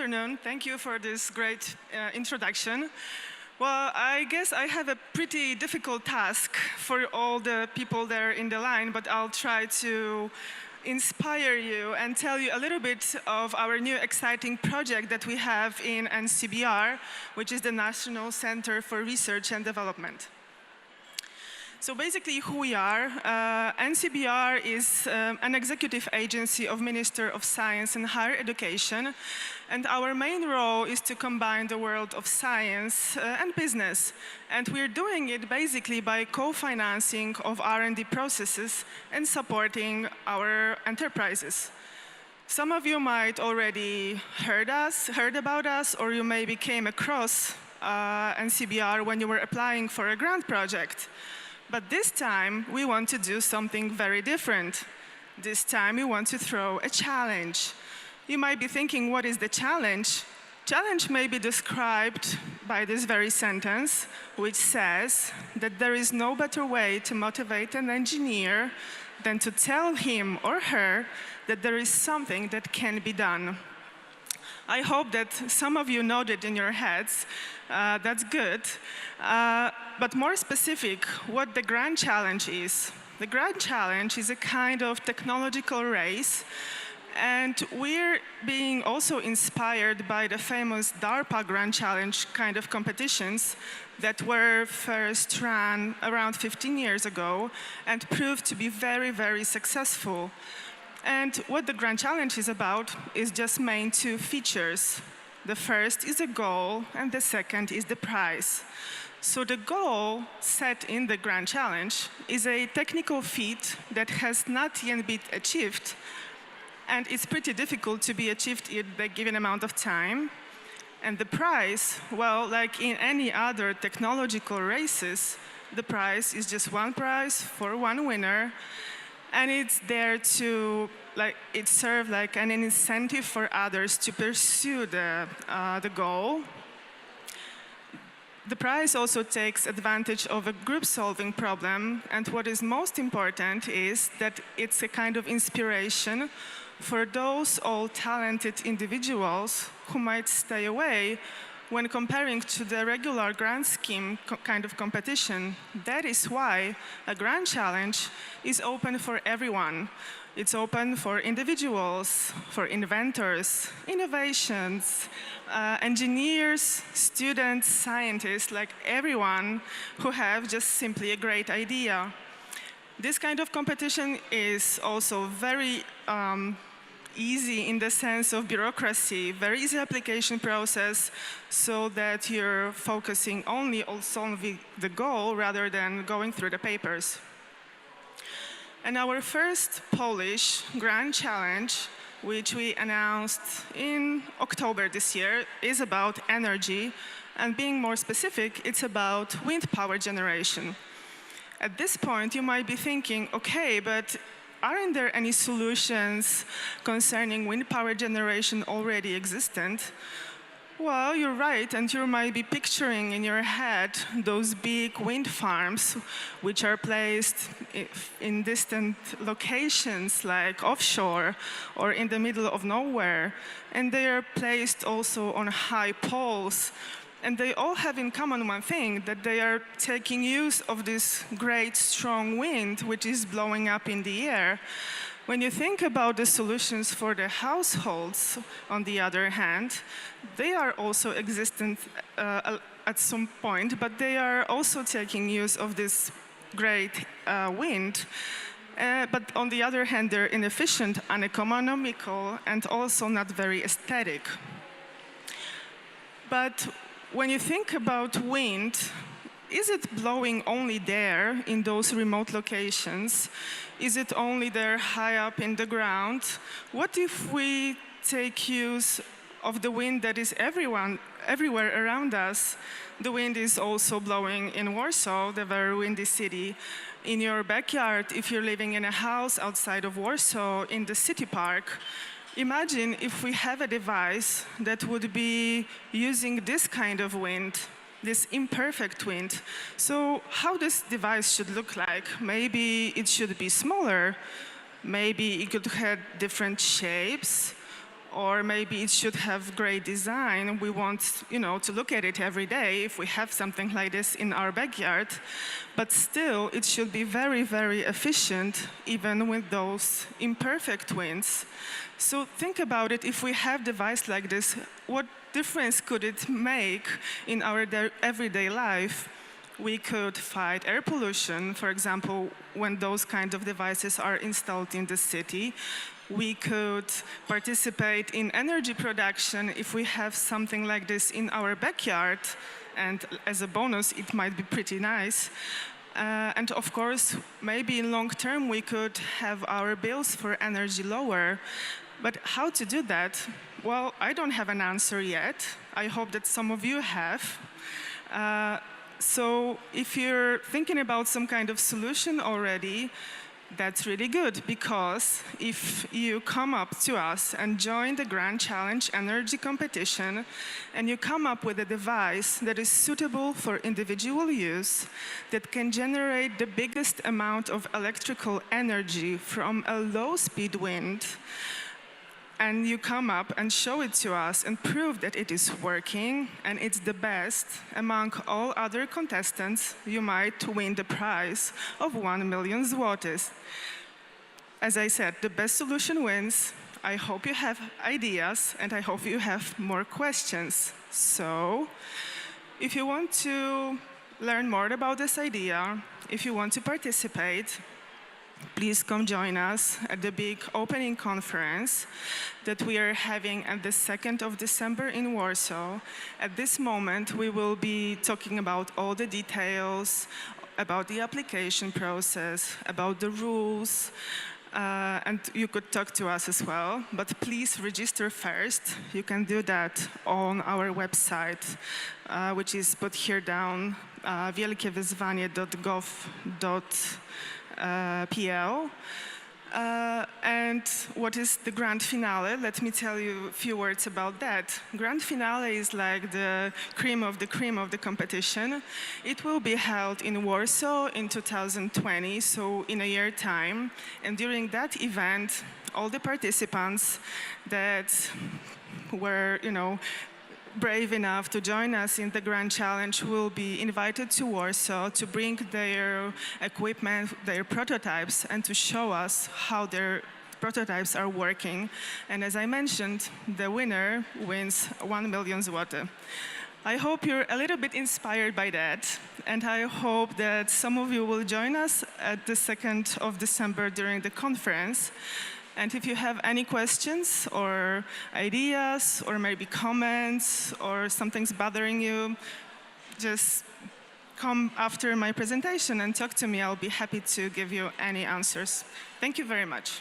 afternoon. Thank you for this great introduction. Well, I guess I have a pretty difficult task for all the people there in the line, but I'll try to inspire you and tell you a little bit of our new exciting project that we have in NCBR, which is the National Center for Research and Development. So basically who we are, NCBR is an executive agency of Minister of Science and Higher Education, and our main role is to combine the world of science and business. And we're doing it basically by co-financing of R&D processes and supporting our enterprises. Some of you might already heard about us, or you maybe came across NCBR when you were applying for a grant project. But this time, we want to do something very different. This time, we want to throw a challenge. You might be thinking, what is the challenge? Challenge may be described by this very sentence, which says that there is no better way to motivate an engineer than to tell him or her that there is something that can be done. I hope that some of you nodded in your heads. That's good. But more specific, what the Grand Challenge is. The Grand Challenge is a kind of technological race, and we're being also inspired by the famous DARPA Grand Challenge kind of competitions that were first run around 15 years ago and proved to be very, very successful. And what the Grand Challenge is about is just main two features. The first is a goal, and the second is the prize. So the goal set in the Grand Challenge is a technical feat that has not yet been achieved, and it's pretty difficult to be achieved in the given amount of time. And the prize, well, like in any other technological races, the prize is just one prize for one winner. And it's there to, it serves like an incentive for others to pursue the goal. The prize also takes advantage of a group-solving problem, and what is most important is that it's a kind of inspiration for those all talented individuals who might stay away when comparing to the regular grant scheme kind of competition. That is why a Grand Challenge is open for everyone. It's open for individuals, for inventors, innovations, engineers, students, scientists, like everyone who have just simply a great idea. This kind of competition is also very easy in the sense of bureaucracy, very easy application process, so that you're focusing only on solving the goal rather than going through the papers. And our first Polish Grand Challenge, which we announced in October this year, is about energy, and being more specific, it's about wind power generation. At this point, you might be thinking, okay, but aren't there any solutions concerning wind power generation already existent? Well, you're right, and you might be picturing in your head those big wind farms which are placed in distant locations like offshore or in the middle of nowhere. And they are placed also on high poles. And they all have in common one thing, that they are taking use of this great strong wind which is blowing up in the air. When you think about the solutions for the households, on the other hand, they are also existent at some point, but they are also taking use of this great wind. But on the other hand, they're inefficient, uneconomical, and also not very aesthetic. But when you think about wind, is it blowing only there in those remote locations? Is it only there high up in the ground? What if we take use of the wind that is everywhere around us? The wind is also blowing in Warsaw, the very windy city. In your backyard, if you're living in a house outside of Warsaw, in the city park, imagine if we have a device that would be using this kind of wind, this imperfect wind. So how this device should look like? Maybe it should be smaller. Maybe it could have different shapes. or maybe it should have great design. We want, to look at it every day if we have something like this in our backyard. But still, it should be very, very efficient, even with those imperfect winds. So think about it. If we have a device like this, what difference could it make in our everyday life? We could fight air pollution, for example, when those kind of devices are installed in the city. We could participate in energy production if we have something like this in our backyard. And as a bonus, it might be pretty nice. And of course, maybe in long term, we could have our bills for energy lower. But how to do that? Well, I don't have an answer yet. I hope that some of you have. So if you're thinking about some kind of solution already, that's really good, because if you come up to us and join the Grand Challenge Energy competition, and you come up with a device that is suitable for individual use, that can generate the biggest amount of electrical energy from a low-speed wind, and you come up and show it to us and prove that it is working and it's the best among all other contestants, you might win the prize of 1 million zlotys. As I said, the best solution wins. I hope you have ideas, and I hope you have more questions. So, if you want to learn more about this idea, if you want to participate, please come join us at the big opening conference that we are having at the 2nd of December in Warsaw. At this moment, we will be talking about all the details, about the application process, about the rules, and you could talk to us as well. But please register first. You can do that on our website, which is put here down, wielkiewyzwanie.gov.pl. And what is the grand finale? Let me tell you a few words about that. Grand finale is like the cream of the competition. It will be held in Warsaw in 2020, so in a year time. And during that event, all the participants that were, brave enough to join us in the Grand Challenge will be invited to Warsaw to bring their equipment, their prototypes, and to show us how their prototypes are working. And as I mentioned, the winner wins 1 million zloty. I hope you're a little bit inspired by that, and I hope that some of you will join us at the 2nd of December during the conference. And if you have any questions or ideas or maybe comments or something's bothering you, just come after my presentation and talk to me. I'll be happy to give you any answers. Thank you very much.